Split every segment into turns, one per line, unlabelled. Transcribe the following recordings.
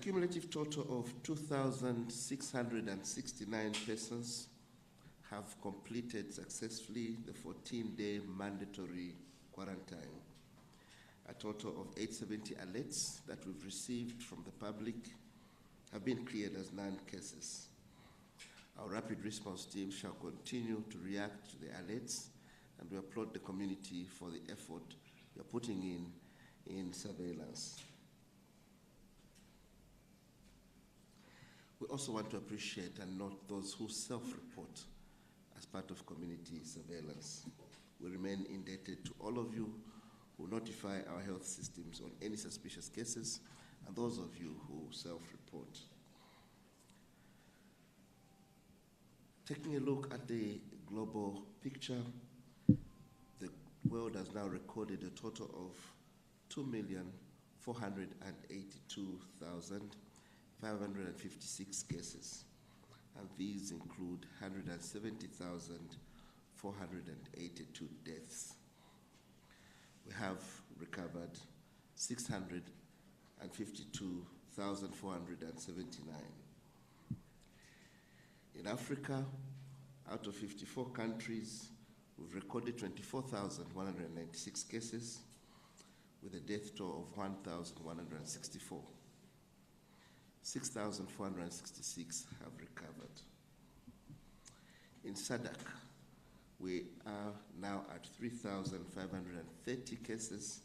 cumulative total of 2,669 persons have completed successfully the 14-day mandatory quarantine. A total of 870 alerts that we've received from the public have been cleared as non-cases. Our rapid response team shall continue to react to the alerts, and we applaud the community for the effort you're putting in surveillance. We also want to appreciate and note those who self-report as part of community surveillance. We remain indebted to all of you who notify our health systems on any suspicious cases, and those of you who self-report. Taking a look at the global picture, the world has now recorded a total of 2,482,556 cases, and these include 170,482 deaths. We have recovered 652,479. In Africa, out of 54 countries, we've recorded 24,196 cases with a death toll of 1,164. 6,466 have recovered. In SADC, we are now at 3,530 cases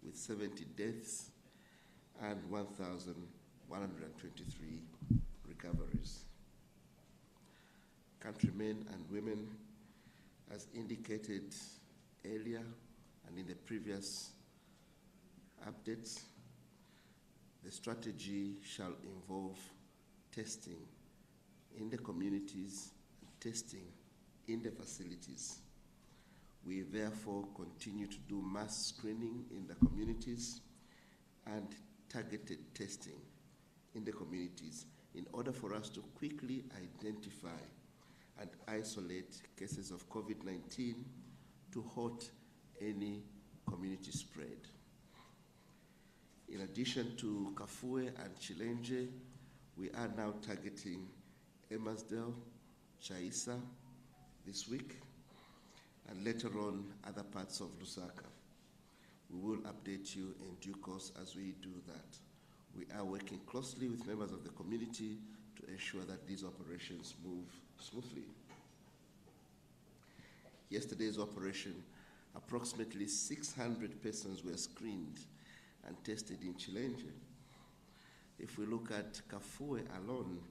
with 70 deaths and 1,123 recoveries. Countrymen and women, as indicated earlier and in the previous updates, the strategy shall involve testing in the communities and testing in the facilities. We therefore continue to do mass screening in the communities and targeted testing in the communities in order for us to quickly identify and isolate cases of COVID-19 to halt any community spread. In addition to Kafue and Chilenge, we are now targeting Emersdale, Chaisa this week, and later on other parts of Lusaka. We will update you in due course as we do that. We are working closely with members of the community to ensure that these operations move smoothly. Yesterday's operation, approximately 600 persons were screened and tested in Chilenge. If we look at Kafue alone,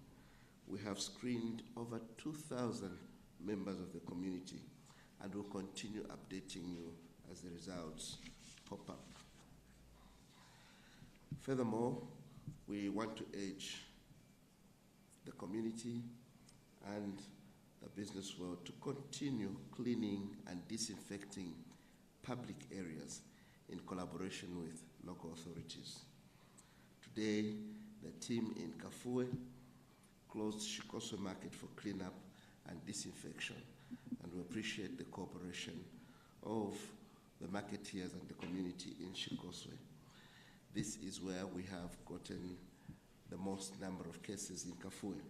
we have screened over 2,000 members of the community, and will continue updating you as the results pop up. Furthermore, we want to urge the community and the business world to continue cleaning and disinfecting public areas in collaboration with local authorities. Today, the team in Kafue closed Shikoswe Market for cleanup and disinfection, and we appreciate the cooperation of the marketeers and the community in Shikoswe. This is where we have gotten the most number of cases in Kafue.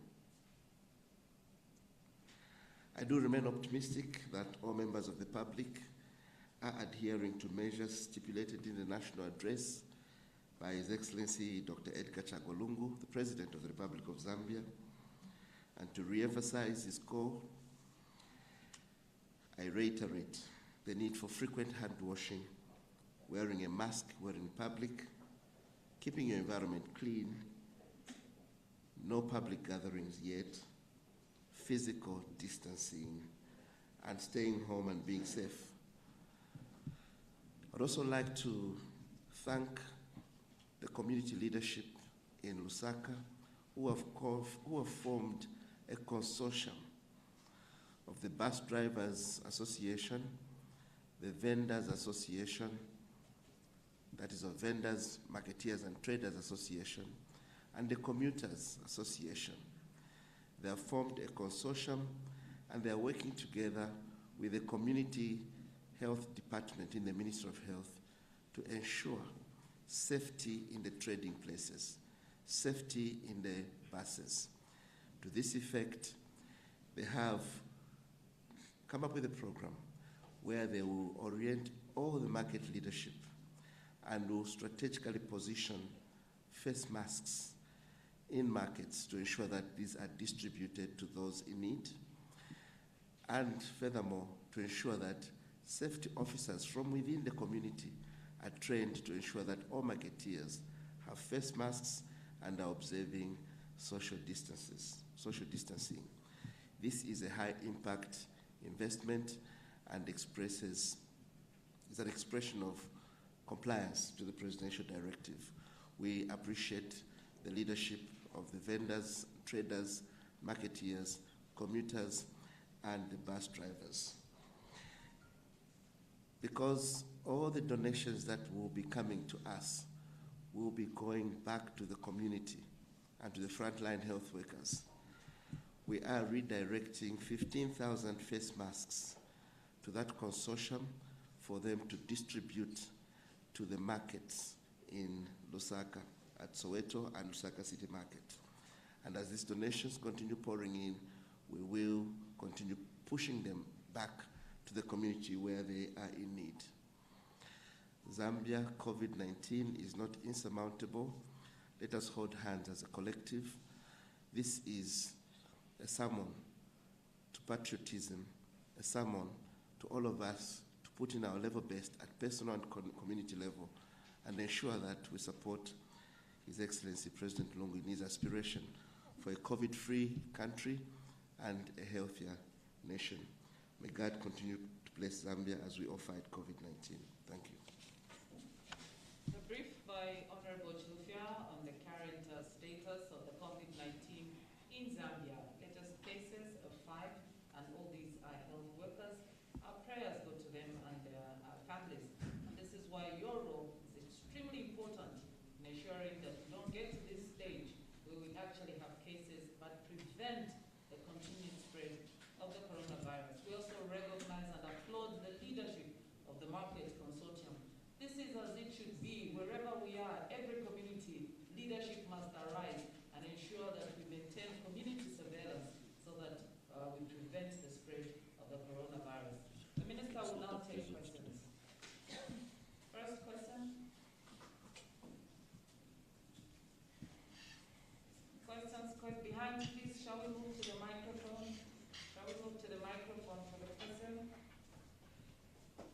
I do remain optimistic that all members of the public are adhering to measures stipulated in the National Address by His Excellency Dr. Edgar Chagwa-Lungu, the President of the Republic of Zambia. And to re-emphasize his call, I reiterate the need for frequent hand washing, wearing a mask when in public, keeping your environment clean, no public gatherings yet, physical distancing, and staying home and being safe. I'd also like to thank the community leadership in Lusaka who have formed a consortium of the Bus Drivers Association, the Vendors Association, that is of Vendors, Marketeers and Traders Association, and the Commuters Association. They have formed a consortium and they are working together with the Community Health Department in the Ministry of Health to ensure safety in the trading places. safety in the buses. To this effect, they have come up with a program where they will orient all the market leadership and will strategically position face masks in markets to ensure that these are distributed to those in need, and furthermore, to ensure that safety officers from within the community are trained to ensure that all marketeers have face masks and are observing social distancing. This is a high impact investment and is an expression of compliance to the presidential directive. We appreciate the leadership of the vendors, traders, marketeers, commuters, and the bus drivers. Because all the donations that will be coming to us will be going back to the community and to the frontline health workers. We are redirecting 15,000 face masks to that consortium for them to distribute to the markets in Lusaka, at Soweto and Lusaka City Market. And as these donations continue pouring in, we will continue pushing them back to the community where they are in need. Zambia, COVID-19 is not insurmountable. Let us hold hands as a collective. This is a sermon to patriotism, a sermon to all of us to put in our level best at personal and community level and ensure that we support His Excellency President Lungu in his aspiration for a COVID-free country and a healthier nation. May God continue to bless Zambia as we all fight COVID-19. Thank you.
A brief by Honorable Chilufya on the current status of the COVID-19 in Zambia. Latest cases of 5, and all these are health workers. Our prayers go to them and their families. And this is why your role is extremely important in ensuring that we don't get to this stage where we actually have cases but prevent the continued spread of the coronavirus. We also recognize and applaud the leadership of the Market Consortium. This is as it should be. Wherever we are, every community, leadership must arise and ensure that we maintain community surveillance so that we prevent the spread of the coronavirus. The Minister will now take questions. First question. Questions behind, please. Shall we move to the microphone? Shall we move to the microphone for the question?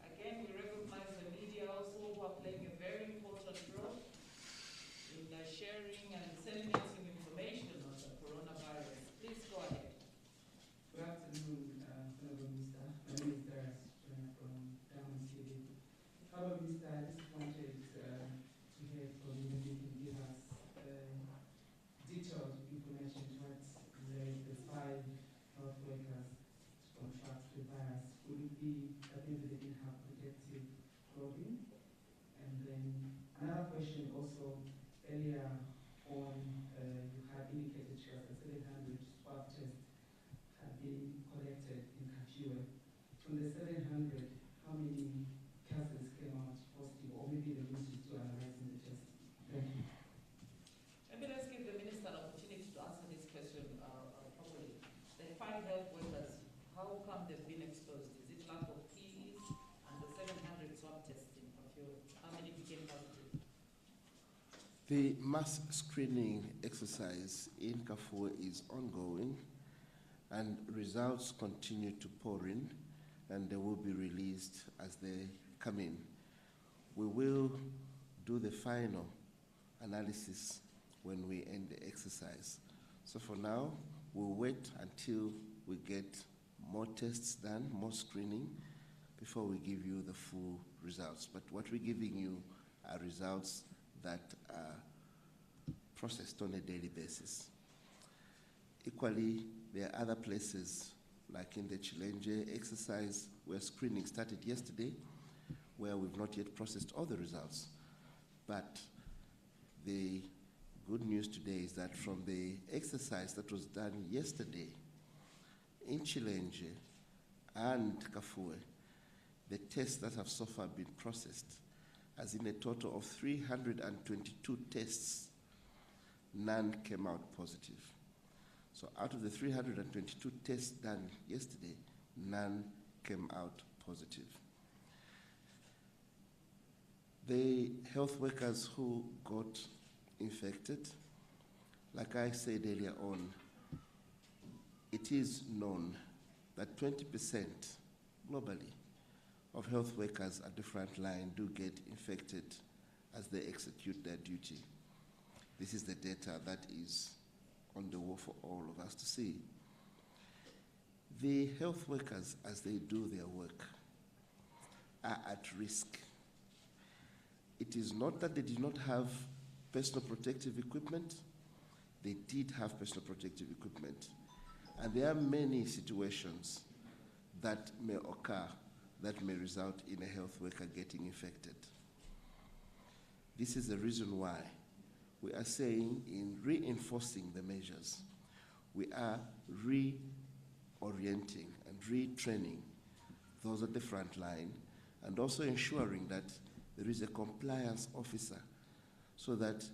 Again, we recognize the media also who are playing a very important role in sharing and disseminating information on the coronavirus. Please go ahead.
Good afternoon, Honorable Minister. My name is Darius from Diamond TV. Honorable Minister, I just wanted to hear from you if you can give us detailed information towards the 5 health workers contract the virus. Would it be that maybe they didn't have protective clothing? And then another question also, earlier on, you had indicated to us that 700 swab tests had been collected in Kachiwe. From the 700, how many cases came out positive, or maybe the ministry is still analyzing the test? Thank you.
Maybe let's give the Minister an opportunity to answer this question properly. The 5 health workers, how come they've been exposed? Is it lack of PEs? And the 700 swab testing, how many became positive?
The mass screening exercise in Kafue is ongoing, and results continue to pour in, and they will be released as they come in. We will do the final analysis when we end the exercise. So for now, we'll wait until we get more tests done, more screening, before we give you the full results. But what we're giving you are results that are processed on a daily basis. Equally, there are other places, like in the Chilenje exercise, where screening started yesterday, where we've not yet processed all the results. But the good news today is that from the exercise that was done yesterday in Chilenje and Kafue, the tests that have so far been processed, as in a total of 322 tests none came out positive. So out of the 322 tests done yesterday, none came out positive. The health workers who got infected, like I said earlier on, it is known that 20% globally of health workers at the front line do get infected as they execute their duty. This is the data that is on the wall for all of us to see. The health workers, as they do their work, are at risk. It is not that they did not have personal protective equipment. They did have personal protective equipment. And there are many situations that may occur that may result in a health worker getting infected. This is the reason why we are saying in reinforcing the measures, we are reorienting and retraining those at the front line and also ensuring that there is a compliance officer so that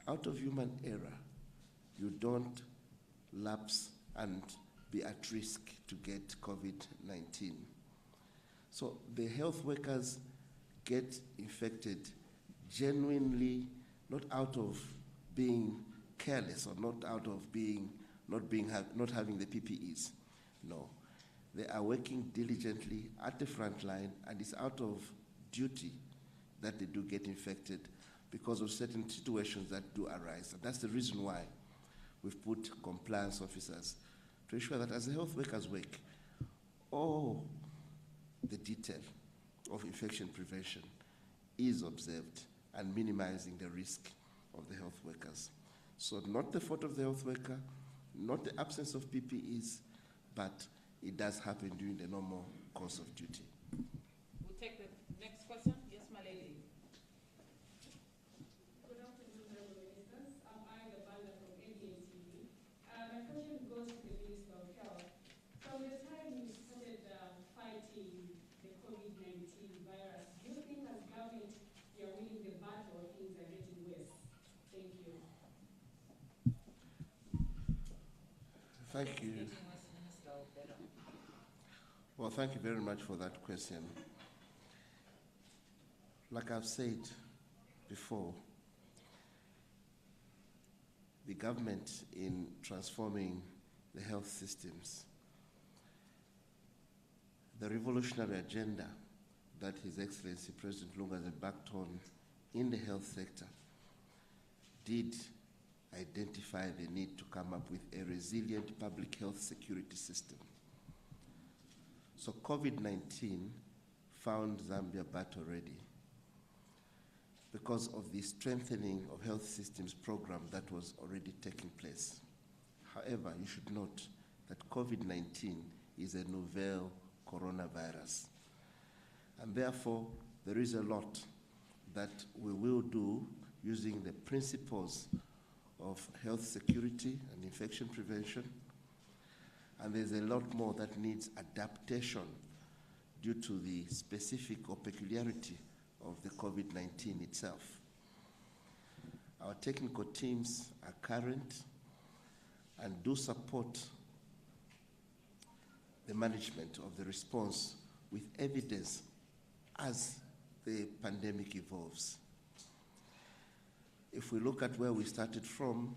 out of human error, you don't lapse and be at risk to get COVID-19. So the health workers get infected genuinely, not out of being careless or not out of not having the PPEs. No, they are working diligently at the front line, and it's out of duty that they do get infected because of certain situations that do arise. And that's the reason why we've put compliance officers to ensure that as the health workers work, all the detail of infection prevention is observed and minimizing the risk of the health workers. So not the fault of the health worker, not the absence of PPEs, but it does happen during the normal course of duty.
We'll take the next question. Yes, my lady.
Good afternoon, Honorable Ministers. I'm Ida Banda from NDTV. My question goes to the Minister of Health. From the time you started fighting the COVID-19 virus, do you think as government you're winning the battle or things are getting worse? Thank you.
Thank you. Well, thank you very much for that question. Like I've said before, the government in transforming the health systems, the revolutionary agenda that His Excellency President Lunga has embarked on in the health sector did identify the need to come up with a resilient public health security system. So COVID-19 found Zambia battle ready because of the strengthening of health systems program that was already taking place. However, you should note that COVID-19 is a novel coronavirus. And therefore, there is a lot that we will do using the principles of health security and infection prevention. And there's a lot more that needs adaptation due to the specific or peculiarity of the COVID-19 itself. Our technical teams are current and do support the management of the response with evidence as the pandemic evolves. If we look at where we started from,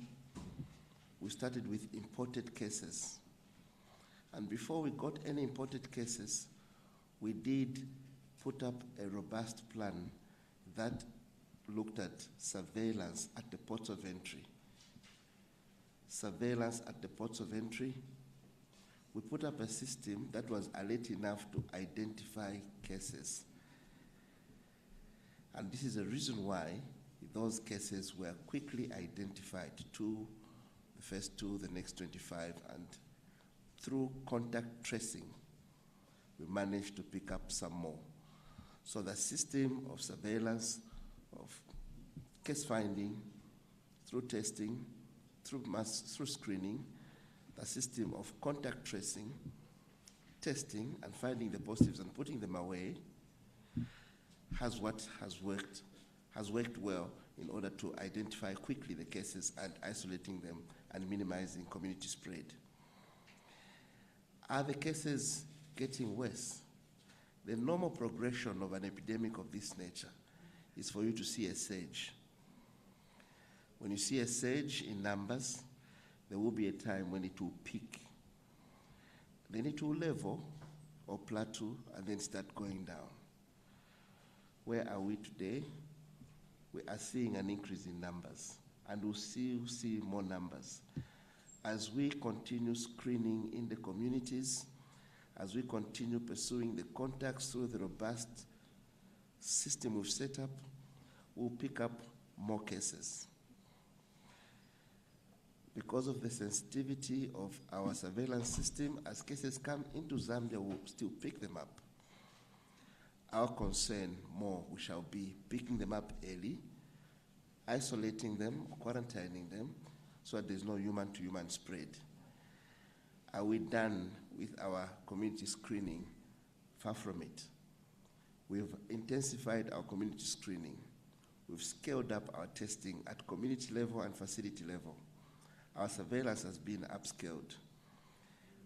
we started with imported cases. And before we got any imported cases, we did put up a robust plan that looked at surveillance at the ports of entry. Surveillance at the ports of entry. We put up a system that was alert enough to identify cases. And this is the reason why those cases were quickly identified, the first 2, the next 25, and through contact tracing, we managed to pick up some more. So the system of surveillance, of case finding, through testing, through screening, the system of contact tracing, testing, and finding the positives and putting them away has worked well in order to identify quickly the cases and isolating them and minimizing community spread. Are the cases getting worse? The normal progression of an epidemic of this nature is for you to see a surge. When you see a surge in numbers, there will be a time when it will peak. Then it will level or plateau and then start going down. Where are we today? We are seeing an increase in numbers, and we'll see more numbers. As we continue screening in the communities, as we continue pursuing the contacts through the robust system we've set up, we'll pick up more cases. Because of the sensitivity of our surveillance system, as cases come into Zambia, we'll still pick them up. Our concern more, we shall be picking them up early, isolating them, quarantining them, so that there's no human-to-human spread. Are we done with our community screening? Far from it. We've intensified our community screening. We've scaled up our testing at community level and facility level. Our surveillance has been upscaled.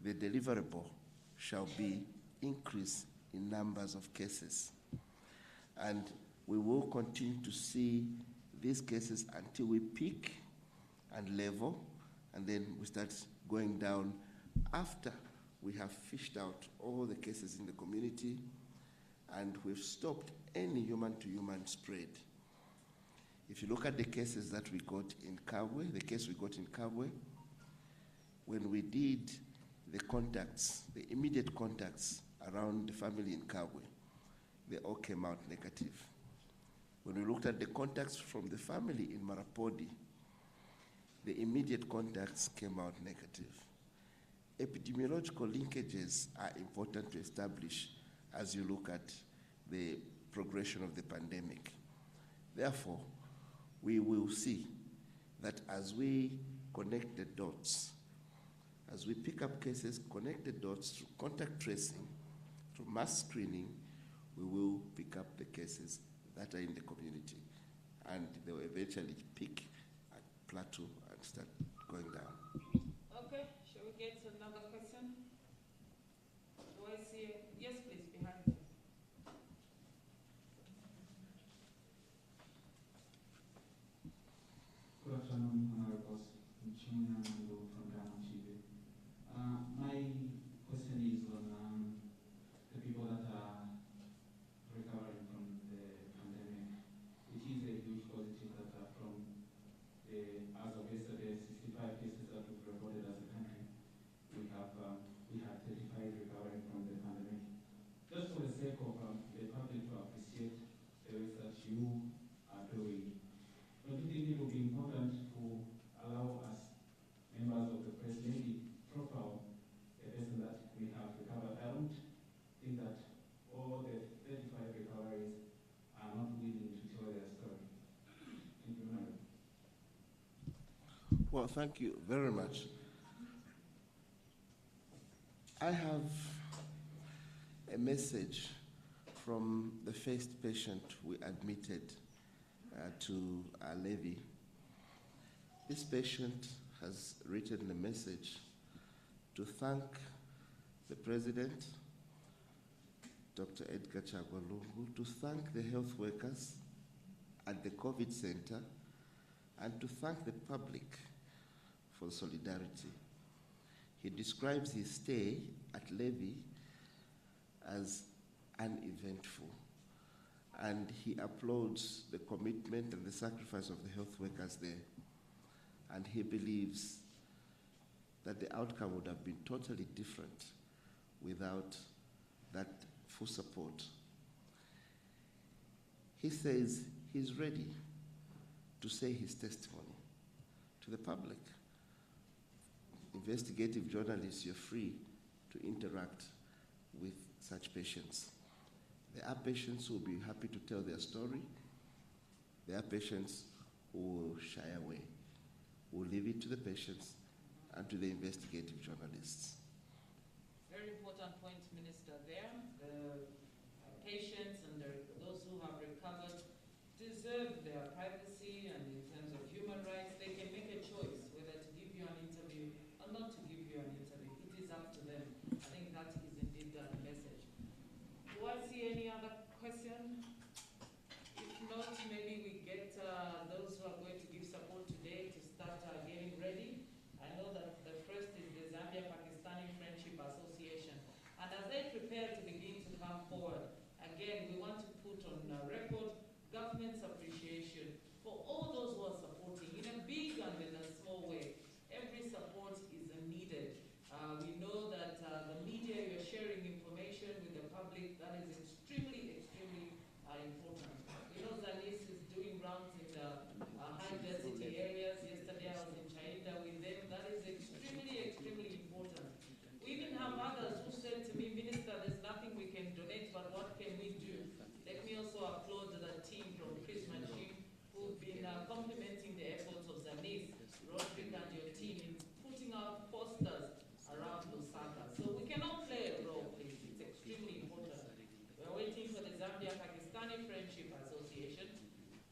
The deliverable shall be increase in numbers of cases. And we will continue to see these cases until we peak and level, and then we start going down after we have fished out all the cases in the community and we've stopped any human-to-human spread. If you look at the cases that we got in Kabwe, the case we got in Kabwe, when we did the contacts, the immediate contacts around the family in Kabwe, they all came out negative. When we looked at the contacts from the family in Marapodi, the immediate contacts came out negative. Epidemiological linkages are important to establish as you look at the progression of the pandemic. Therefore, we will see that as we connect the dots, as we pick up cases, connect the dots through contact tracing, through mass screening, we will pick up the cases that are in the community, and they will eventually peak and plateau and start going down.
Okay, shall we get another question? Do I see it? Yes, please, behind you.
Good afternoon, Honorables. I'm Chimina Nango from Ghana, Chile. My question is on the people that are recovering from the pandemic. It is a huge positive that from the, as of yesterday, 65 cases that we've reported as a country, we had 35 recovering from the pandemic. Just for the sake of the public to appreciate the work that you are doing, don't you think it would be important to allow us, members of the press, maybe profile the person that we have recovered? I don't think that all the 35 recoveries are not willing to tell their story. Thank you, Madam.
Well, thank you very much. I have a message from the first patient we admitted to our levy. This patient has written a message to thank the President, Dr. Edgar Chagwalungu, to thank the health workers at the COVID center, and to thank the public for solidarity. He describes his stay at Levy as uneventful, and he applauds the commitment and the sacrifice of the health workers there, and he believes that the outcome would have been totally different without that full support. He says he's ready to say his testimony to the public. Investigative journalists, you're free to interact with such patients. There are patients who will be happy to tell their story. There are patients who will shy away. We'll leave it to the patients and to the investigative journalists.
Very important point, Minister, there. The patients and those who have recovered deserve their privacy as they prepare to begin to come forward, again, we want to put on record government's appreciation for all those who are supporting in a big and in a small way. Every support is needed. We know that the media, you're sharing information with the public, that is extremely, extremely important. We know Zanis is doing rounds in the high density areas. Yesterday I was in Chaida with them. That is extremely, extremely important. We even have others who said to me, Minister, there's nothing we can donate, but what can we do? Let me also applaud the team from Chris Machine who've been complementing the efforts of Zanis, Roderick and your team in putting out posters around Lusaka. So we cannot play a role, please. It's extremely important. We're waiting for the Zambia-Pakistani Friendship Association,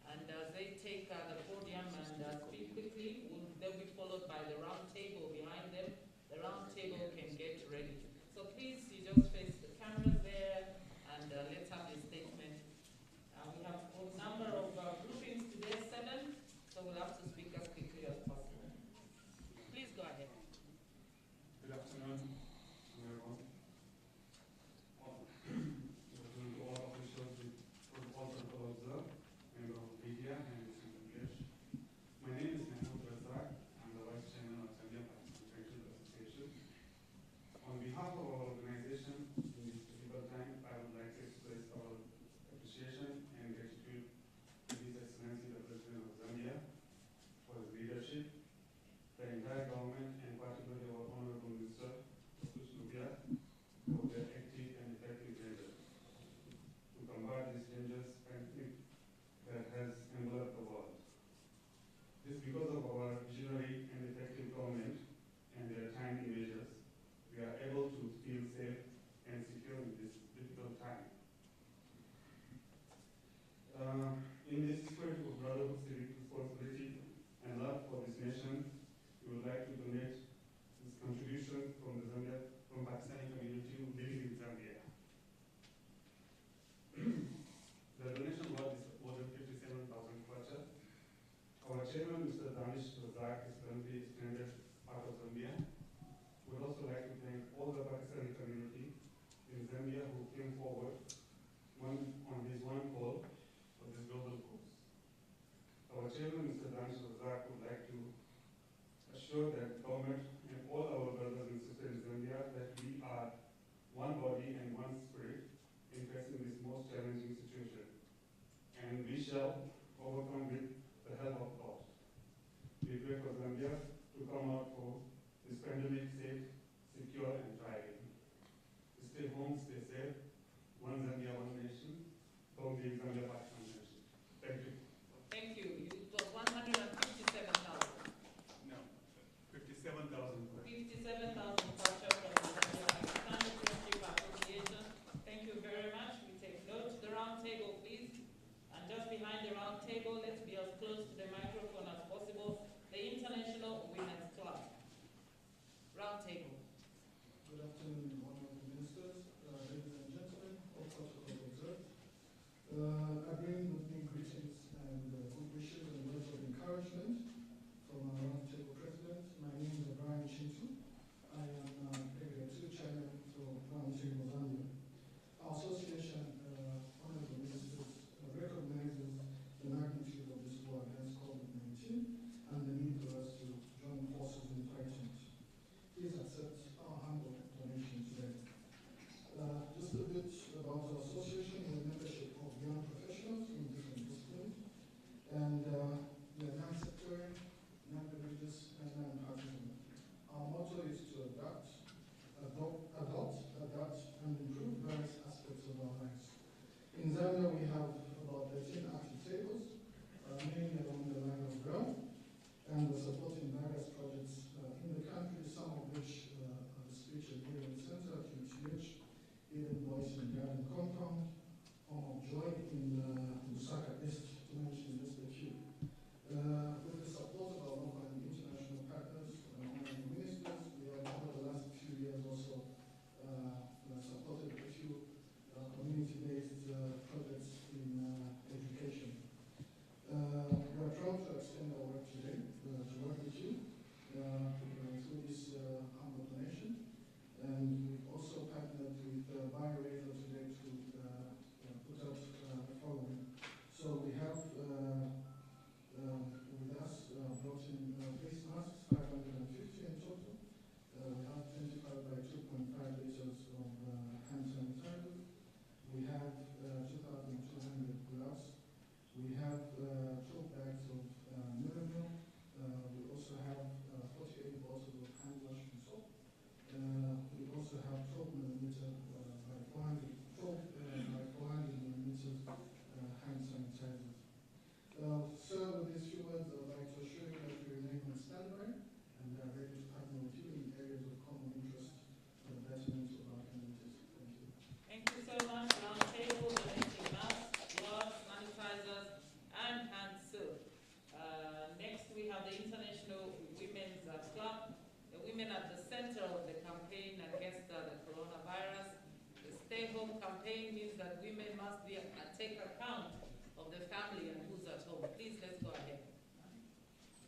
and as they take the podium and speak quickly, they'll be followed by the round table behind them. The round table can get ready. So please, you just face the cameras there, and let's have a statement. We have a number of groupings today, 7, so we'll have to speak as quickly as possible. Please go ahead.
Good afternoon, everyone. All officials, all people observe, member of media, and English. My name is MoH Press Briefing. I'm the Vice Chairman of Zambia Pakistan Friendship Association. On behalf of our organization, in this difficult time, I would like to express our appreciation and gratitude to His Excellency the President of Zambia for his leadership, the entire government, and particularly our Honorable Minister, Lubia, for their active and effective measures to combat this dangerous pandemic that has enveloped the world. This is because of our visionary and effective government and their timely measures, we are able to feel safe and secure in this difficult time. In this spirit of brotherhood, civic responsibility, and love for this nation, we would like to donate this contribution from the Pakistani community living in Zambia. The donation was more than 57,000 kwacha. Our chairman, Mr. Danish Razak, is currently stranded out of Zambia. We'd also like to thank all the Pakistani community in Zambia who came forward on his one call for this global cause. Our chairman, Mr. Danish Razak, would like to assure that government and all our brothers and sisters in Zambia that we are one body and one spirit in facing this most challenging situation. And we shall overcome with the help of God. We pray for Zambia to come out for this pandemic safe, secure, and thriving. Stay home, stay safe. One Zambia, one nation. Don't be Zambia, Pakistan nation. Thank you.
Thank you. It was 157,000.
No, 57,000.
57,000 kwacha from the Zambia-Pakistani Friendship Association. Thank you very much. We take note. The round table, please. And just behind the round table, let's be as close to the microphone as possible. The International Women's Club. Round table.
Good afternoon, honorable ministers, ladies and gentlemen, all protocol observed. Agreeing with me, greetings and good wishes and words of encouragement from our roundtable president. My name is Brian Chintu. I am Area 2 Chairman for Roundtable Zambia. Our association, honorable ministers, recognizes the magnitude of this war against COVID-19 and the need for us to join forces in fighting it. Please accept our humble donation today. Just a bit about our association. We're a membership of young professionals in different disciplines, and we're non-sectarian, non-religious, and non-partisan. Our motto is to adapt, and improve various aspects of our lives. In Zambia, we have about 13 active tables, mainly along the line of ground, and we're supporting various projects in the country, some of which are the speech and hearing center, QTH, Eden Voice and Garden Compound, Home of Joy in Lusaka East, to mention just a few. With the support of our local and international partners and honorable ministers, we have over the last few years also supported a few community-based projects in education. We're proud to extend our work today to work with
women at the center of the campaign against the coronavirus. The stay home campaign means that women must take account of the family and who's at home. Please, let's go ahead.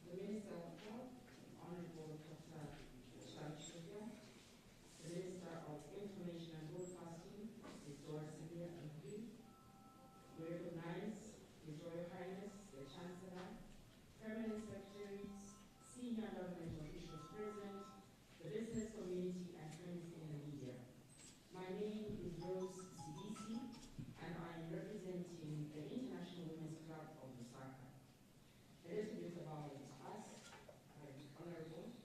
The Minister of Health, Honorable Dr. Shamsuya, the Minister of Information and Broadcasting, Ms. Dora Sibia Nkwi. We recognize His Royal Highness, the Chancellor, Permanent Secretaries, senior government officials present, the business community, and friends in the media. My name is Rose Sidisi, and I am representing the International Women's Club of Lusaka. A little bit about us, Honorable.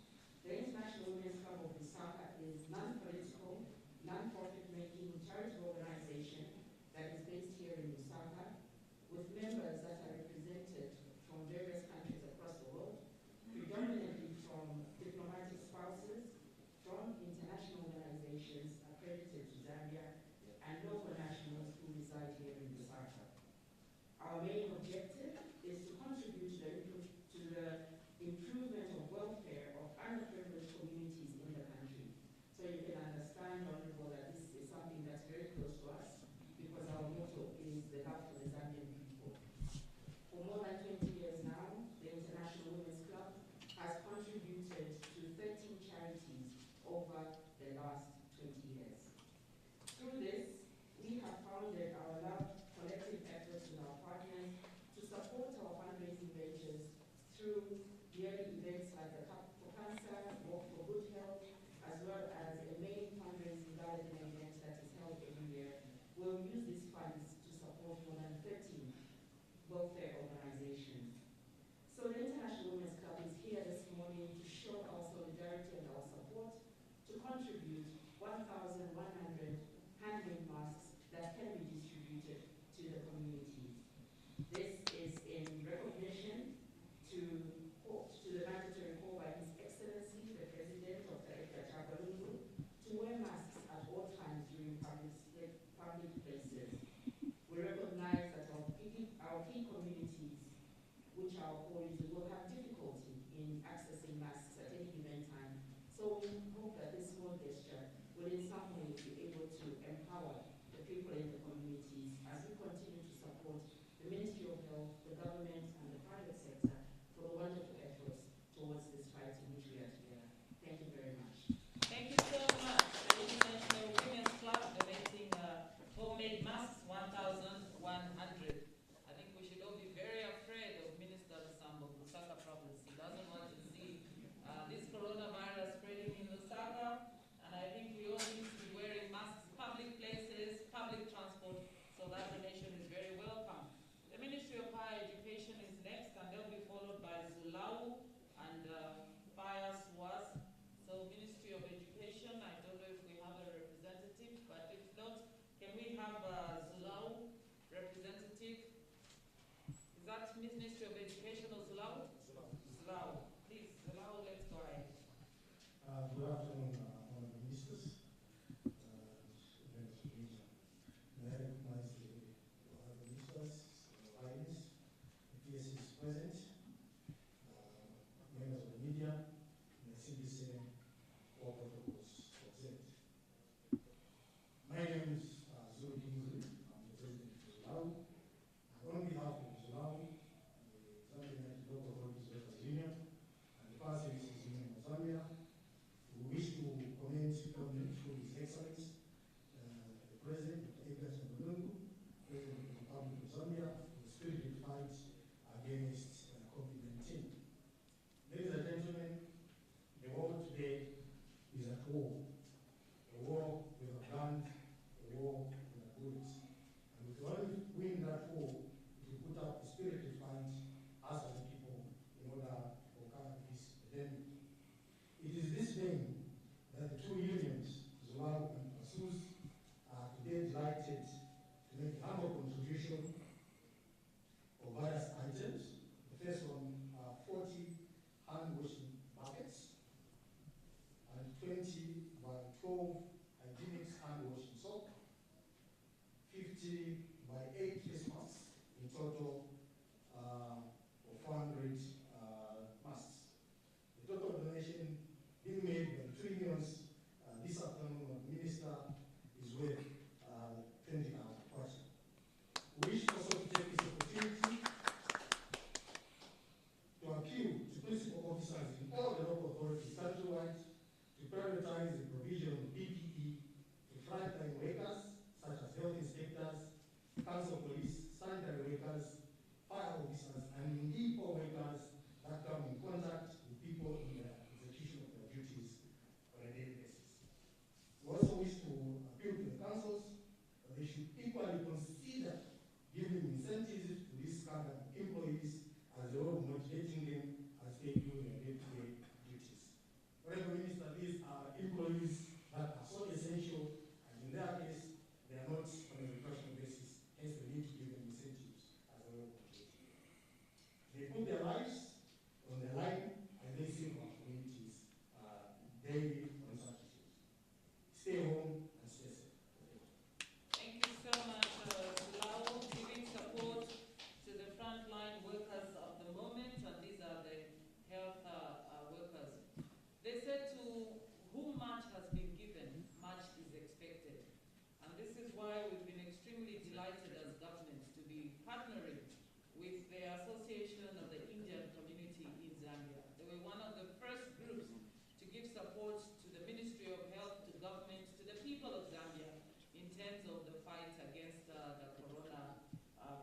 The International Women's Club of Lusaka is non-political, non-profit-making charitable organization that is based here in Lusaka, with members that are represented from various countries across the world, predominantly from diplomatic spouses, from international organizations accredited to Zambia, and local nationals who reside here in Lusaka. Our main objective is to contribute to the improvement of welfare of underprivileged communities in the country. So you can understand, Honorable, that this is something that's very close to us, because our motto is the love for the Zambian people. For more than 20 years now, the International Women's Club has contributed to 13 charities over the last 20 years. Through this, we have founded our love collective efforts with our partners to support our fundraising ventures through yearly events like the Cup for Cancer, Walk for Good Health, as well as a main fundraising gala dinner event that is held every year. We'll use these funds to support more than 13 welfare organizations. So the International Women's Club is here this morning to show our solidarity and our support to contribute 1,100 handmade masks that can be distributed to the communities. This is in recognition to the mandatory call by His Excellency, the President of the Edgar Chabalungu, to wear masks at all times during public places. We recognize that our key communities, which are always will have difficulty in accessing masks at any given time. So we hope that this small gesture will in some way be able to empower the people in the communities as we continue to support the Ministry of Health, the government, and the private sector for the wonderful efforts towards this fight in which we are together. Thank you very much.
Thank you so much. The International Women's Club donating homemade masks, 1,100. I think we should all be very afraid of Minister Lusambo, Lusaka province. He doesn't want to see this coronavirus spreading in Lusaka, and I think we all need to be wearing masks, public places, public transport, so that donation is very welcome. The Ministry of Higher Education is next, and they'll be followed by Zulau and Pius Was. So Ministry of Education, I don't know if we have a representative, but if not, can we have Zulau representative? Is that Ministry of Education or Zulau? Zulau. Please, Zulau, let's go ahead.
Good afternoon, honorable ministers. May I recognize the honorable ministers, Your Highness, the PSC is present, members of the media, and I simply say all protocols observed. My name is Zulu Kingsley. I'm the president of Zulau. And on behalf of Zulau, the Zambian Local Authorities Workers Union, and the Power Services Union of Zambia, we wish to commend government through His Excellency, the President of Edgar Chabalungu, President of the Republic of Zambia, for the spirited fight against COVID-19. Ladies and gentlemen, prioritize the provision of PPE to frontline workers, such as health inspectors, council police, sanitary workers, fire officers, and indeed all workers that come in contact with people in the execution of their duties on a daily basis. We also wish to appeal to the councils that they should equally consider giving incentives to these kind of employees as a way of motivating them as they do their day-to-day duties. However, Minister, these are employees that are so essential, and in their case, they are not on a recruitment basis. Hence, we need to give them incentives as a way of motivating them. They put their lives on the line, and they save our communities daily on such issues. Stay home and stay safe.
Thank you so much, Sulao, giving support to the frontline workers of the moment, and these are the health workers. They said to whom much has been given, much is expected. And this is why we've been extremely delighted as government to be partnering with the Association of the Indian Community in Zambia. They were one of the first groups to give support to the Ministry of Health, to government, to the people of Zambia in terms of the fight against the corona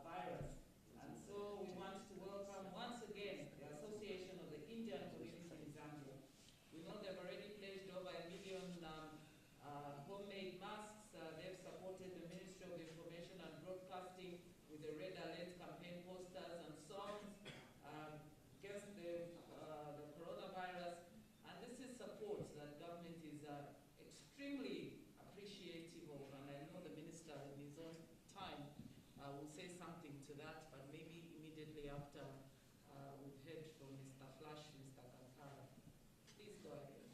virus. And so we want to welcome once again the Association of the Indian Community in Zambia. We know they've already pledged over 1 million homemade masks. They've supported the Ministry of Information and Broadcasting with the Red Alert campaign posters and songs against the coronavirus. And this is support that government is extremely appreciative of. And I know the minister in his own time will say something to that, but maybe immediately after we've heard from Mr. Flash, Mr. Kankara. Please go ahead.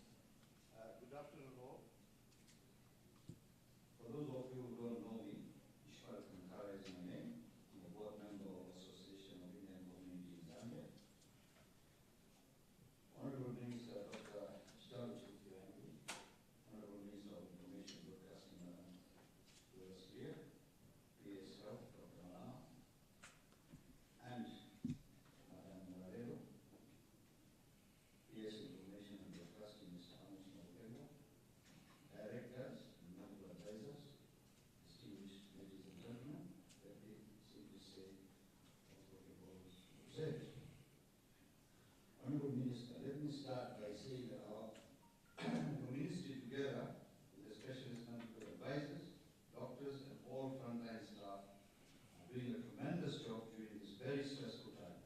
Good afternoon, all. For those of you who don't know me, Ishmael Kankara is my name. I'm a board member of the Association of Indian Community in Zambia. Honorable Minister Dr. Charles Kukirangi, Honorable Minister of Information Broadcasting, Louis Lear, PS Health, Dr. Malama, and Madam Moralero, PS Information and Broadcasting, Mr. Amos Mabukelo, directors and medical advisors, distinguished ladies and gentlemen, let me simply say what protocol observed. Honorable Minister, let me start by saying that our ministry, together with the specialist medical advisors, doctors, and all frontline staff, are doing a tremendous job during this very stressful time.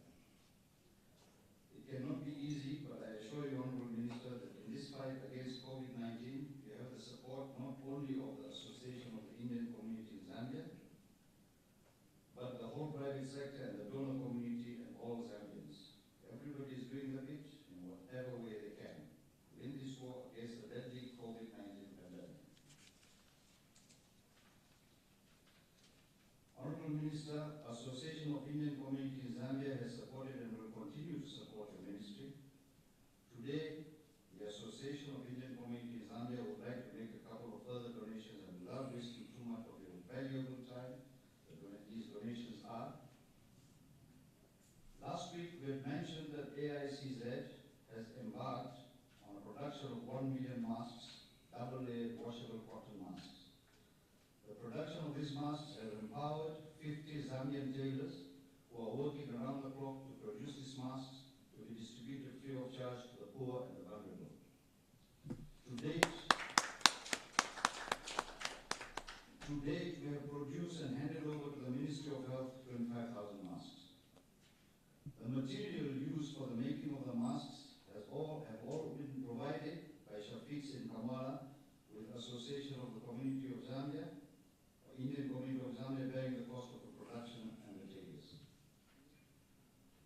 It cannot be easy, but I assure you, Honorable Minister, that in this fight against COVID-19, we have the support not only of the Association of the Indian Community in Zambia, but the whole private sector and the donor community and all Zambians. Everybody is doing the bit in whatever way they can to win this war against the deadly COVID-19 pandemic. Honorable Minister, Association of Indian Community in Zambia has supported and will continue to support your ministry. Today, the Association of Indian Community in Zambia would like to make a couple of further donations, and without wasting too much of your valuable time, these donations are: last week we had mentioned that AICZ has embarked on a production of 1 million masks, double-layered washable cotton masks. The production of these masks has empowered 50 Zambian tailors who are working around the clock to produce these masks to be distributed free of charge to the poor and the vulnerable. To date, we have produced and handed over to the Ministry of Health 25,000 masks. The material used for the making of the masks have all been provided by Shafiq in Kamala with Association of the Community of Zambia, or Indian Community of Zambia, bearing the cost of the production and the tailors.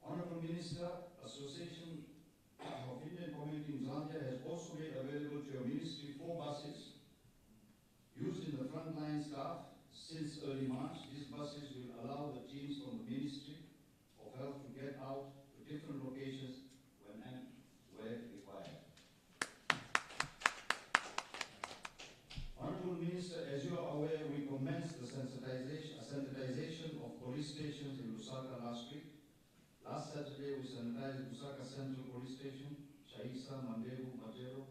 Honorable Minister, Association of Indian Community in Zambia has also made available to your ministry 4 buses used in the frontline staff since early March. These buses will allow the teams from the Ministry of Health to get out to different locations when and where required. Honorable Minister, as you are aware, we commenced the sensitization of police stations in Lusaka last week. Last Saturday, we sanitized Lusaka Central Police Station, Chaisa, Mandevu, Majero,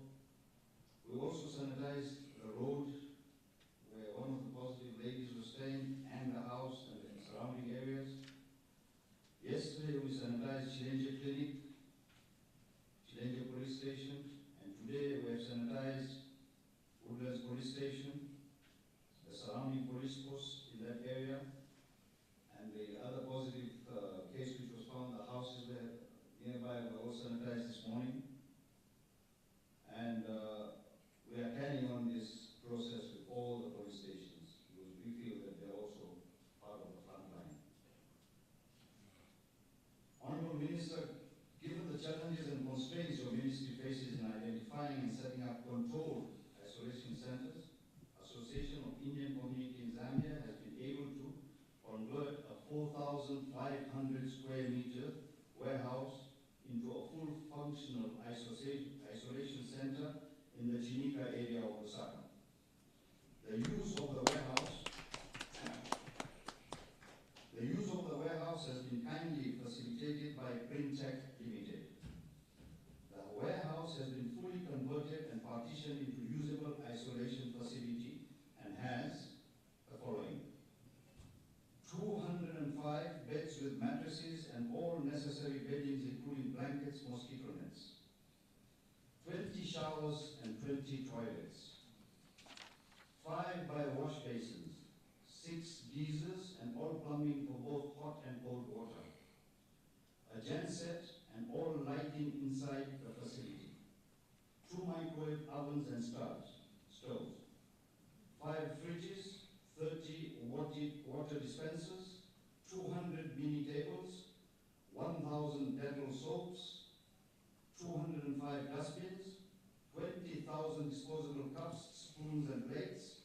station, and today we have sanitized Woodlands Police Station, the surrounding police posts in that area, and the other positive case which was found, the houses were nearby were all sanitized this morning. And we are carrying on this process with all the police stations because we feel that they're also part of the front line. Honorable Minister, given the challenges and constraints your ministry faces in identifying and setting up controlled isolation centers, Association of Indian Community in Zambia has been able to convert a 4,500 square meter warehouse into a full functional isolation center in the Chinika area of Lusaka. The use of the warehouse has been kindly facilitated by Printech Limited. The warehouse has been fully converted and partitioned into usable isolation facility and has the following: 205 beds with mattresses and all necessary beddings including blankets, mosquito nets, 20 showers and 20 toilets, 5 by-wash basins, 6 geysers and all plumbing for both hot and cold water, a genset and all lighting inside the facility, 2 microwave ovens and stoves, 5 fridges, 30 water dispensers, 200 mini tables, 1,000 dental soaps, 205 dustbins, 20,000 disposable cups, spoons and plates,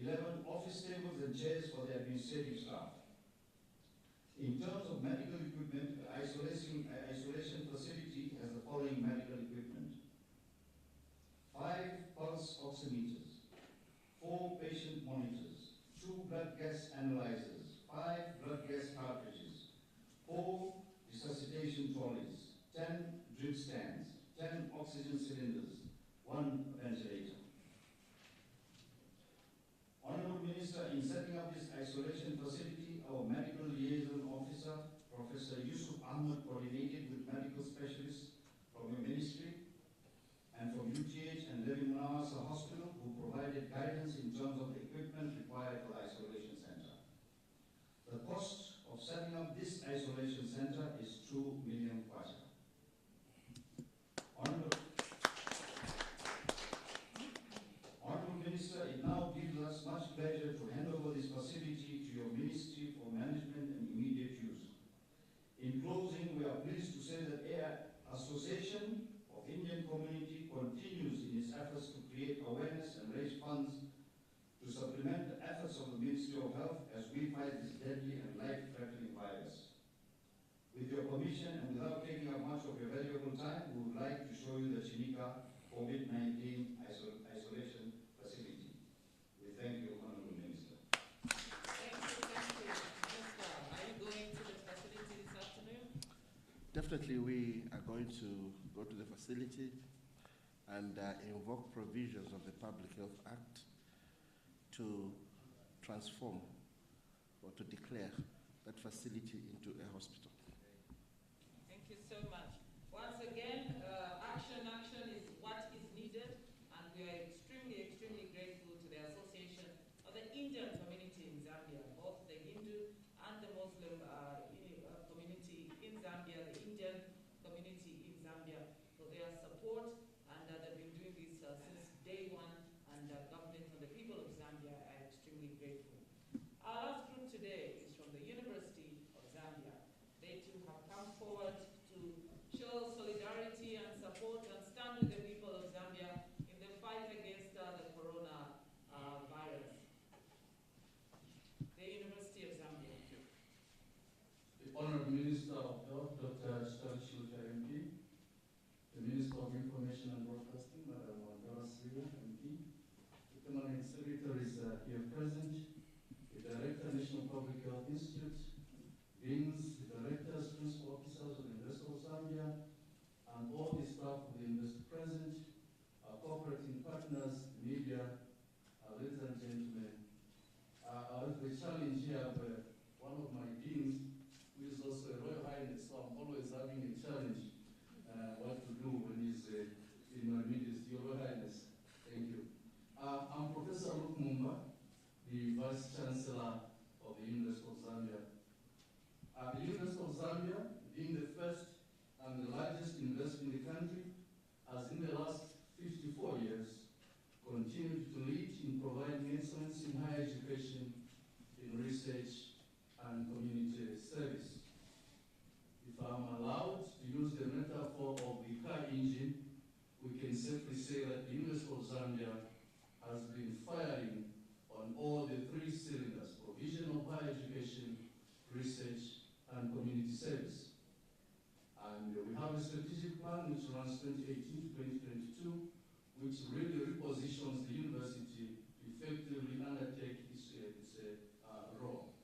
11 office tables and chairs for the administrative staff. In terms of medical equipment, the isolation facility has the following medical equipment: 5 pulse oximeters, 4 patient monitors, 2 blood gas analyzers, 5 blood gas cartridges, 4 resuscitation trolleys, 10 drip stands, 10 oxygen cylinders, 1 ventilator. Honorable Minister, in setting up this isolation facility, our medical liaison officer, Professor Yusuf Ahmed, coordinated with medical specialists from your ministry and from UTH and Levin Munawasa Hospital, who provided guidance in terms of the equipment required for the isolation center. The cost of setting up this isolation center is 2 million kwacha. Honorable Minister, it now gives us much pleasure to hand over this facility to your ministry for management and immediate use. In closing, we are pleased to say that Association of Indian Community continues in its efforts to create awareness and raise funds to supplement the efforts of the Ministry of Health as we fight this deadly and life-threatening virus. With your permission and without taking up much of your valuable time, we would like to show you the Chinika COVID-19 isolation facility. We thank you, Honorable Minister.
Thank you. Minister, are you going to the facility this afternoon?
Definitely, we are going to go to the facility and invoke provisions of the Public Health Act to transform or to declare that facility into a hospital.
Thank you so much. Once again, action is what is needed, and we are extremely grateful to the Association of the Indian Community in Zambia, both the Hindu and the Muslim community in Zambia, the Indian community in Zambia, for their support, and they've been doing this since day one, and the government and the people of Zambia are extremely grateful. Our last group today is from the University of Zambia. They too have come forward to show solidarity and support and stand with the people of Zambia in the fight against the corona virus. The University of Zambia.
The Honorable Minister of Health, Dr. Shilpa MP, the Minister of Information and Broadcasting, Madam Wandara Sriya MP, the Permanent Secretaries here present, the Director, National Public Health Institute, Deans, the Directors, Principal Officers of the University of Zambia, and all the staff of the University present, our cooperating partners, media, ladies and gentlemen. I have the challenge here of one of my deans, who is also a Royal Highness, so I'm always having a challenge what to do when he's can safely say that the University of Zambia has been firing on all the three cylinders: provision of higher education, research, and community service. And we have a strategic plan which runs 2018 to 2022, which really repositions the university to effectively undertake its role.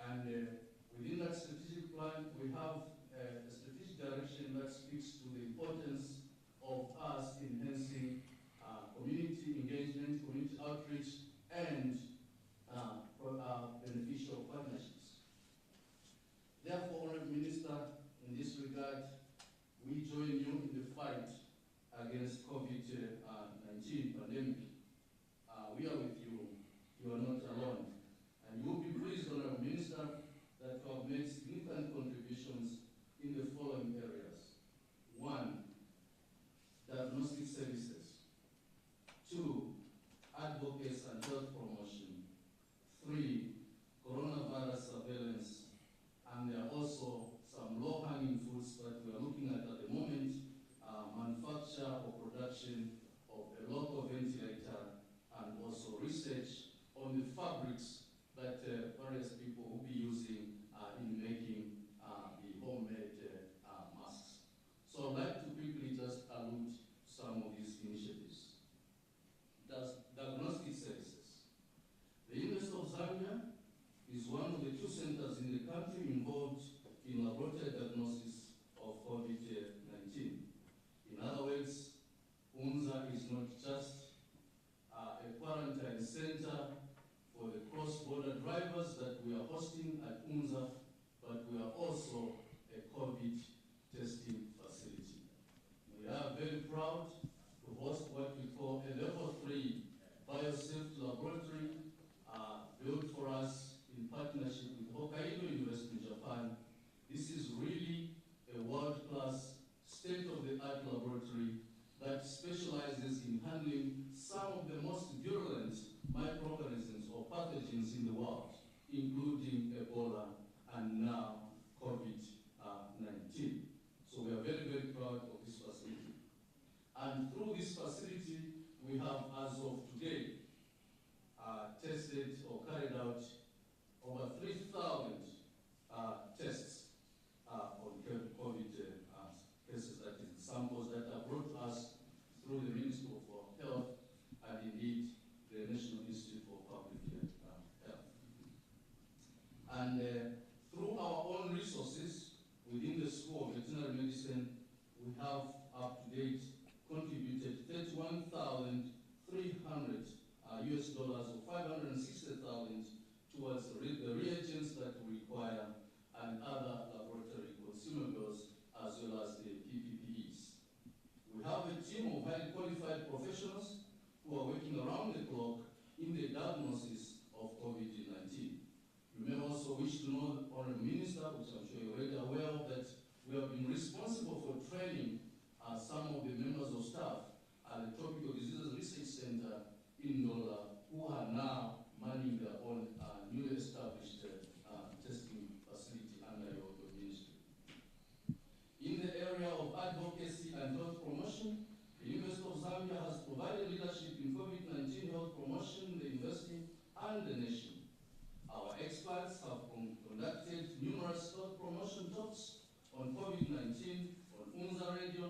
And within that strategic plan, we have a strategic direction that speaks to the importance of us enhancing community engagement, community outreach, and beneficial partnerships. Therefore, Honourable Minister, in this regard, we join you in the fight against COVID-19 pandemic. We are with you. You are not alone. And you will be pleased, Honourable Minister, that you have made significant contributions in the following areas. 1, diagnostic services. 2, advocacy and health promotion. 3, coronavirus surveillance. And there are also some low-hanging fruits that we are looking at the moment, manufacture or production of a local ventilator, and also research on the fabrics that various people will be using in making the homemade masks. So I'd like to quickly just allude to some of these initiatives. Diagnostic services. The University of Zambia is one of the 2 centers in the country involved in laboratory diagnosis of COVID-19. In other words, UNZA is not just a quarantine center for the cross-border drivers that we are hosting at UNZA, but we are also a COVID testing facility. We are very proud to host what we call a level 3 biosafety laboratory built for us in partnership with Hokkaido University in Japan. This is really a world-class, state-of-the-art laboratory that specializes in handling some of the most virulent microorganisms or pathogens in the world, including Ebola and now COVID-19. So we are very, very proud of this facility. And through this facility, we have, as of today, tested or carried out over 3,000 tests on COVID cases, that is, samples that are brought to us through the Ministry of Health and indeed the National Institute for Public Health. And through our own resources within the School of Veterinary Medicine, we have up to date contributed $31,300 or 560,000 towards the reagents that we require and other laboratory consumables as well as the PPPEs. We have a team of highly qualified professionals who are working around the clock in the diagnosis of COVID-19. You may also wish to know, Honourable Minister, which I'm sure you're already aware of, that we have been responsible for training some of the members of staff at the Tropical Diseases Research Center in Ndola, who are now manning their own newly established testing facility under your ministry. In the area of advocacy and health promotion, the University of Zambia has provided leadership in COVID-19 health promotion in the university and the nation. Our experts have conducted numerous health promotion talks on COVID-19 on UNZA Radio,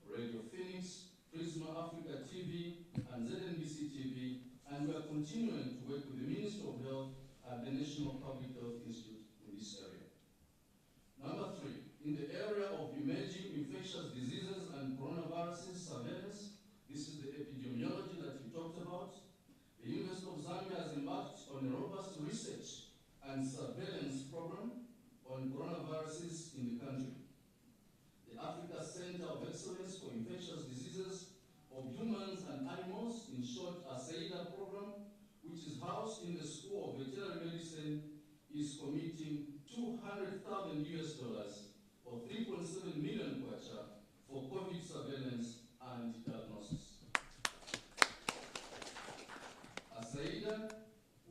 Radio Phoenix, Prisma Africa TV, and ZNBC TV, and we are continuing to work with the Ministry of Health and the National Public Health Institute in this area. Number 3, in the area of emerging infectious diseases and coronaviruses surveillance, this is the epidemiology that you talked about. The University of Zambia has embarked on a robust research and surveillance program on coronaviruses in the country. The Africa Center of Excellence for Infectious Diseases of Humans and Animals, in short, ACEIDA program, which is housed in the School of Veterinary Medicine, is committing $200,000 or 3.7 million kwacha for COVID surveillance and diagnosis. ACEIDA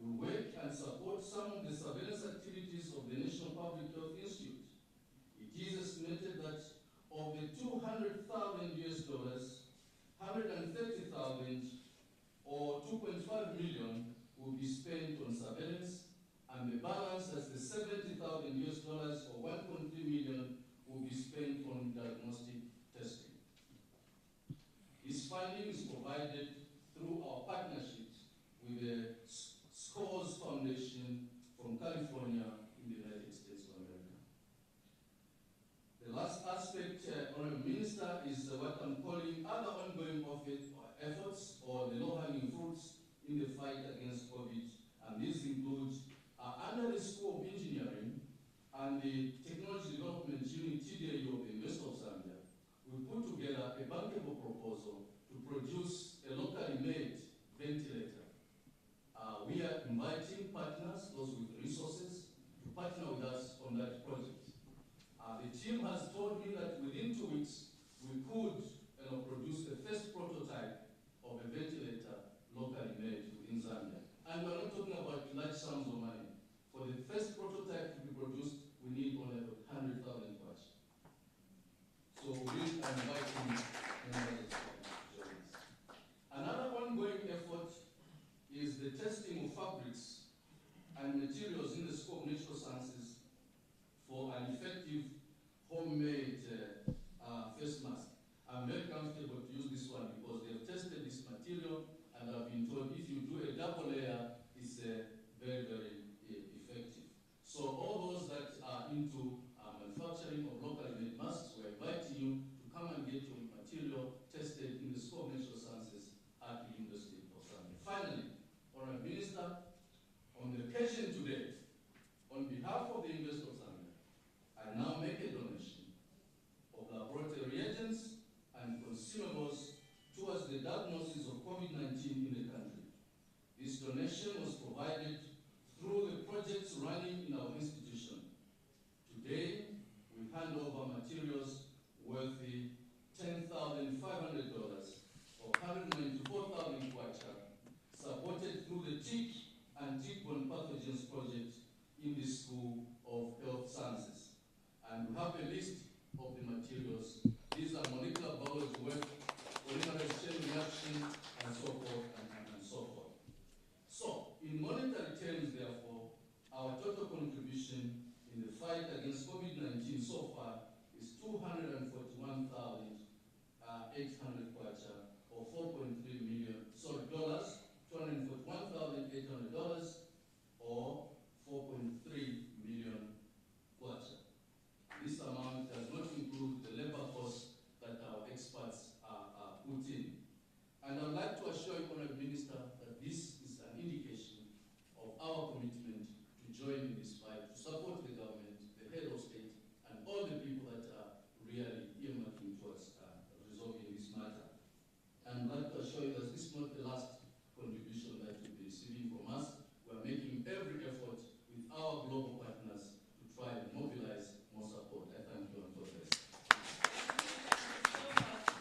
will work and support some of the surveillance activities of the National Public Health Institute. It is estimated that of the $200,000, 200,000 or 2.5 million will be spent on surveillance, and the balance, that's the 70,000 US dollars or 1.3 million, will be spent on diagnostic testing. This funding is provided through our partnerships with the SCORES Foundation from California in the United States of America. The last aspect, Honourable Minister, is what I'm calling other ongoing efforts or the low-hanging fruits in the fight against COVID. And these include, under the School of Engineering and the Technology Development Unit TDAU of the University of Zambia, we put together a bankable proposal to produce a locally made ventilator. We are inviting partners, those with resources, to partner with us on that project. The team has told me that within 2 weeks, we could produce the first prototype of a ventilator locally made within Zambia. And we're not talking about large sums of money. For the first prototype to be produced, we need only 100,000 kwacha. So we are inviting members to join us. Another ongoing effort is the testing of fabrics and materials in the scope of natural sciences for an effective homemade face mask. I'm very comfortable to use this one because they've tested this material and I've been told if you do a double layer, it's very, very effective. So all those that are into manufacturing of locally made masks, we're inviting you to come and get your material tested in the School of Natural Sciences at the University of Zambia. Finally, Honourable Minister, on the occasion today, on behalf of the University of Zambia, I now make a donation of laboratory reagents and consumables towards the diagnosis of COVID-19 in the country. This donation was provided through the projects running in our institution. Today, we hand over materials worth $10,500 or 194,000 kwacha, supported through the tick and tick-borne pathogens project in the School of Health Sciences. And we have a list of the materials. These are molecular biology work, polymerase chain reaction, and so forth, and so forth. So, in monetary terms, therefore, our total contribution in the fight against COVID-19 so far is 241,800 kwacha, or 4.3 million, sorry, dollars, $241,800, or 4.3 million kwacha. This amount does not include the labor costs that our experts put in. And I'd like to assure you, Honourable Minister, that this is an indication of our commitment to join in this fight, to support the government, the head of state, and all the people that are really earmarking towards resolving this matter. And I'd like to assure you that this is not the last contribution that you'll be receiving from us. We're making every effort with our global partners to try and mobilize more support. I thank you and God bless.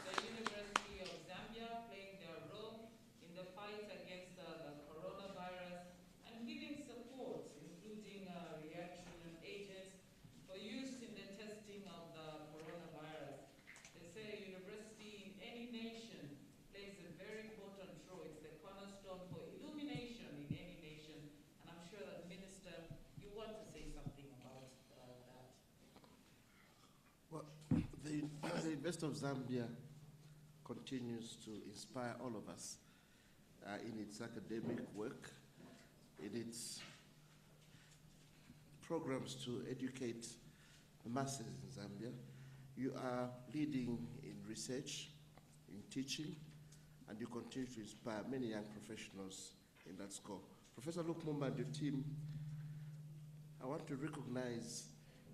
The University of Zambia playing their role in the fight against the coronavirus and giving support, including reaction agents for use in the testing of the coronavirus. They say a university in any nation plays a very important role. It's the cornerstone for illumination in any nation. And I'm sure that, Minister, you want to say something about that.
Well, the University of Zambia continues to inspire all of us in its academic work, in its programs to educate the masses in Zambia. You are leading in research, in teaching, and you continue to inspire many young professionals in that score. Professor Luke Mumba and your team, I want to recognize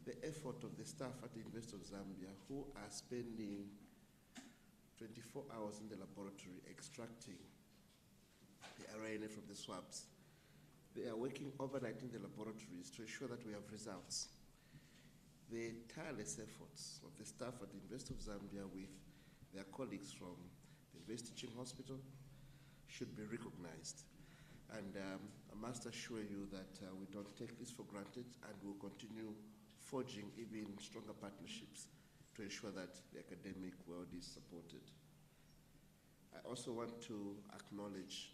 the effort of the staff at the University of Zambia who are spending 24 hours in the laboratory extracting the RNA from the swabs. They are working overnight in the laboratories to ensure that we have results. The tireless efforts of the staff at the University of Zambia with their colleagues from the University Teaching Hospital should be recognized. And I must assure you that we don't take this for granted and we'll continue forging even stronger partnerships to ensure that the academic world is supported. I also want to acknowledge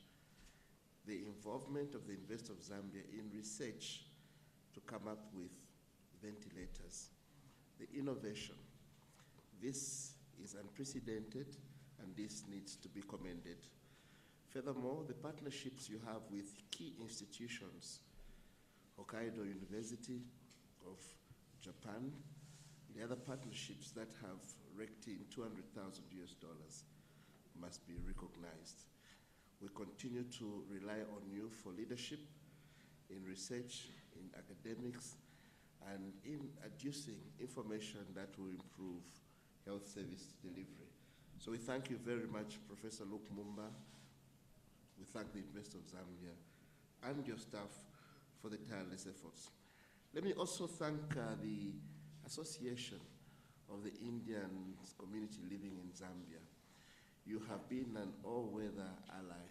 the involvement of the University of Zambia in research to come up with ventilators. The innovation. This is unprecedented, and this needs to be commended. Furthermore, the partnerships you have with key institutions, Hokkaido University of Japan, the other partnerships that have raked in $200,000 must be recognized. We continue to rely on you for leadership in research, in academics, and in adducing information that will improve health service delivery. So we thank you very much, Professor Luke Mumba. We thank the University of Zambia and your staff for the tireless efforts. Let me also thank the Association of the Indian Community Living in Zambia. You have been an all-weather ally.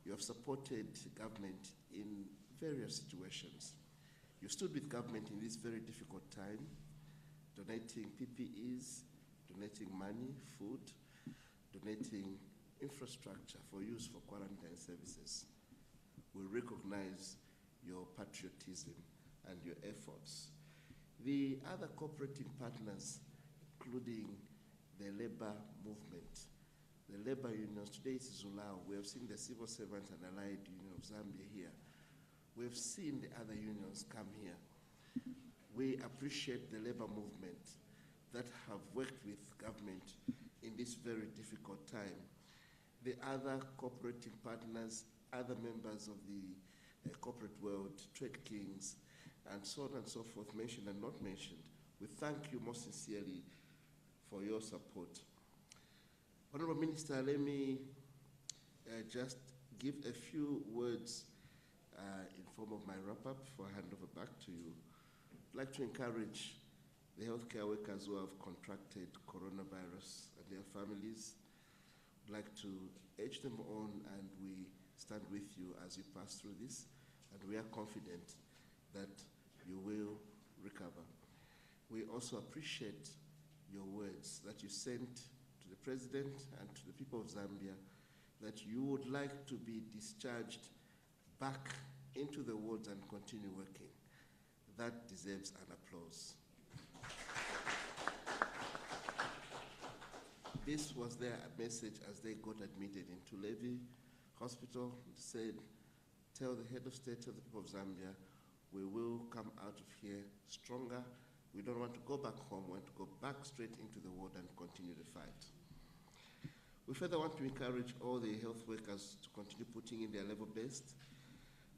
You have supported government in various situations. You stood with government in this very difficult time, donating PPEs, donating money, food, donating infrastructure for use for quarantine services. We recognize your patriotism and your efforts. The other cooperating partners, including the labor movement, the labor unions, today it's Zulao. We have seen the Civil Servants and Allied Union of Zambia here. We have seen the other unions come here. We appreciate the labor movement that have worked with government in this very difficult time. The other cooperating partners, other members of the corporate world, trade kings, and so on and so forth, mentioned and not mentioned, we thank you most sincerely for your support. Honorable Minister, let me just give a few words in form of my wrap-up before I hand over back to you. I'd like to encourage the healthcare workers who have contracted coronavirus and their families. I'd like to urge them on, and we stand with you as you pass through this, and we are confident that you will recover. We also appreciate your words that you sent to the President and to the people of Zambia, that you would like to be discharged back into the wards and continue working. That deserves an applause. This was their message as they got admitted into Levy Hospital. They said, tell the head of state, tell the people of Zambia, we will come out of here stronger. We don't want to go back home, we want to go back straight into the ward and continue the fight. We further want to encourage all the health workers to continue putting in their level best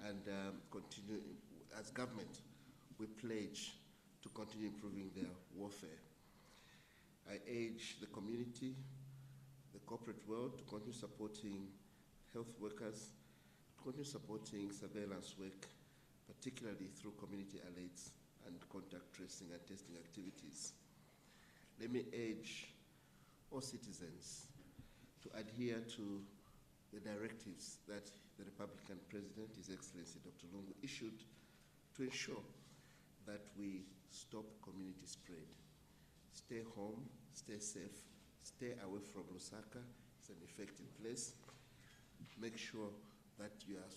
and continue, as government, we pledge to continue improving their warfare. I urge the community, the corporate world to continue supporting health workers, to continue supporting surveillance work, particularly through community alerts and contact tracing and testing activities. Let me urge all citizens to adhere to the directives that the Republican President, His Excellency Dr. Lungu, issued to ensure that we stop community spread. Stay home, stay safe, stay away from Lusaka. It's an effective place. Make sure that you have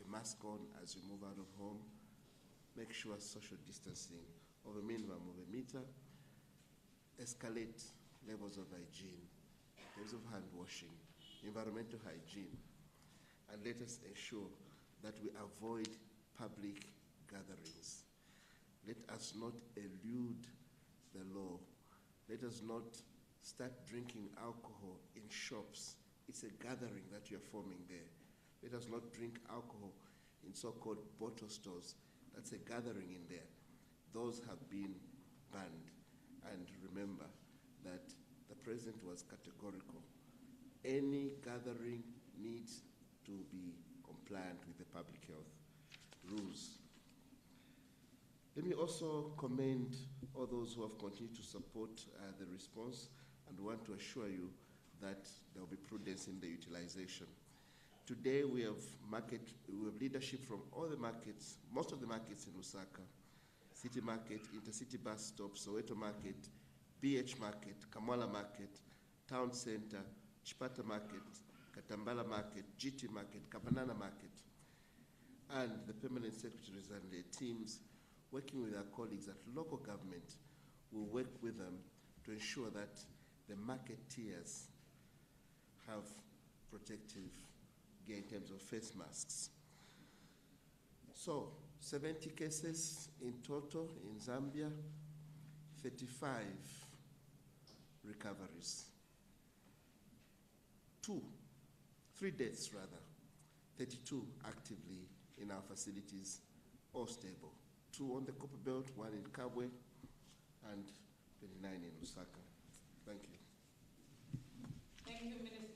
a mask on as you move out of home. Make sure social distancing of a minimum of a meter. Escalate levels of hygiene, levels of hand washing, environmental hygiene, and let us ensure that we avoid public gatherings. Let us not elude the law. Let us not start drinking alcohol in shops. It's a gathering that you're forming there. Let us not drink alcohol in so-called bottle stores. That's a gathering in there. Those have been banned. And remember that the President was categorical. Any gathering needs to be compliant with the public health rules. Let me also commend all those who have continued to support the response, and want to assure you that there will be prudence in the utilization. Today we have leadership from all the markets, most of the markets in Lusaka, City Market, Intercity Bus Stop, Soweto Market, BH Market, Kamala Market, Town Center, Chipata Market, Katambala Market, GT Market, Kabanana Market, and the permanent secretaries and their teams, working with our colleagues at local government, will work with them to ensure that the marketeers have protective gear in terms of face masks. So, 70 cases in total in Zambia, 35 recoveries. 3 deaths rather, 32 actively in our facilities, all stable. 2 on the Copper Belt, 1 in Kabwe, and 29 in Lusaka. Thank you.
Thank you, Minister.